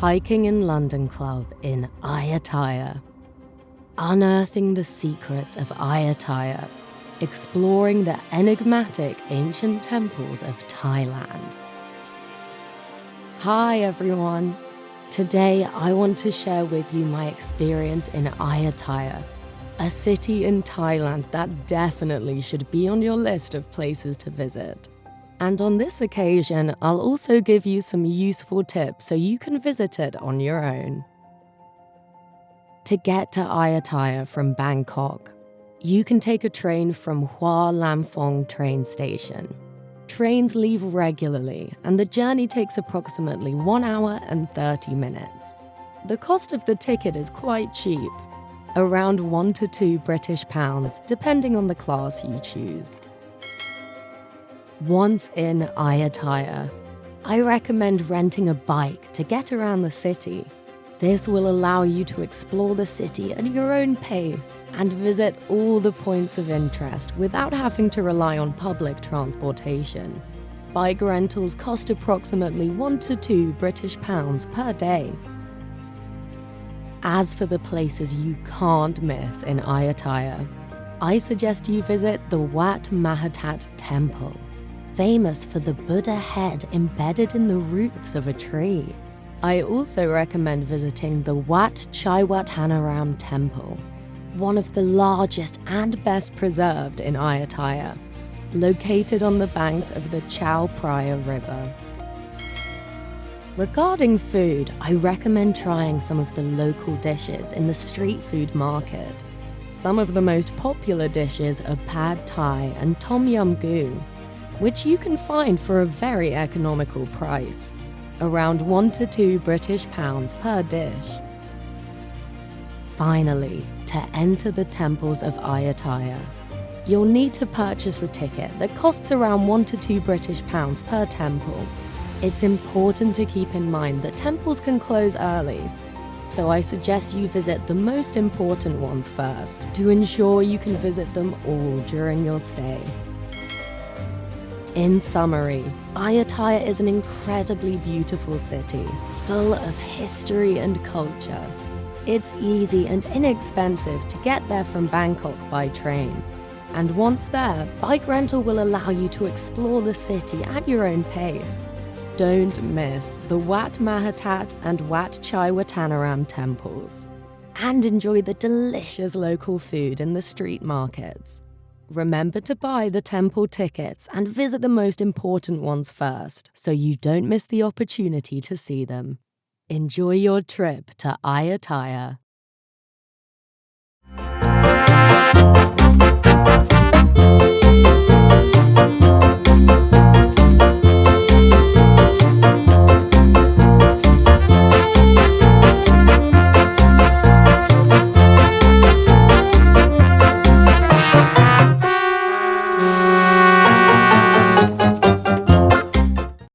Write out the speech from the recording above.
Hiking in London Club in Ayutthaya. Unearthing the secrets of Ayutthaya. Exploring the enigmatic ancient temples of Thailand. Hi everyone! Today I want to share with you my experience in Ayutthaya, a city in Thailand that definitely should be on your list of places to visit. And on this occasion, I'll also give you some useful tips so you can visit it on your own. To get to Ayutthaya from Bangkok, you can take a train from Hua Lamphong train station. Trains leave regularly, and the journey takes approximately 1 hour and 30 minutes. The cost of the ticket is quite cheap, around 1 to 2 British pounds, depending on the class you choose. Once in Ayutthaya, I recommend renting a bike to get around the city. This will allow you to explore the city at your own pace and visit all the points of interest without having to rely on public transportation. Bike rentals cost approximately 1 to 2 British pounds per day. As for the places you can't miss in Ayutthaya, I suggest you visit the Wat Mahatat Temple, famous for the Buddha head embedded in the roots of a tree. I also recommend visiting the Wat Chaiwatthanaram Temple, one of the largest and best preserved in Ayutthaya, located on the banks of the Chao Phraya River. Regarding food, I recommend trying some of the local dishes in the street food market. Some of the most popular dishes are Pad Thai and Tom Yum Goong, which you can find for a very economical price, around 1 to 2 British pounds per dish. Finally, to enter the temples of Ayutthaya, you'll need to purchase a ticket that costs around 1 to 2 British pounds per temple. It's important to keep in mind that temples can close early, so I suggest you visit the most important ones first to ensure you can visit them all during your stay. In summary, Ayutthaya is an incredibly beautiful city, full of history and culture. It's easy and inexpensive to get there from Bangkok by train. And once there, bike rental will allow you to explore the city at your own pace. Don't miss the Wat Mahatat and Wat Chaiwatthanaram temples. And enjoy the delicious local food in the street markets. Remember to buy the temple tickets and visit the most important ones first, so you don't miss the opportunity to see them. Enjoy your trip to Ayutthaya.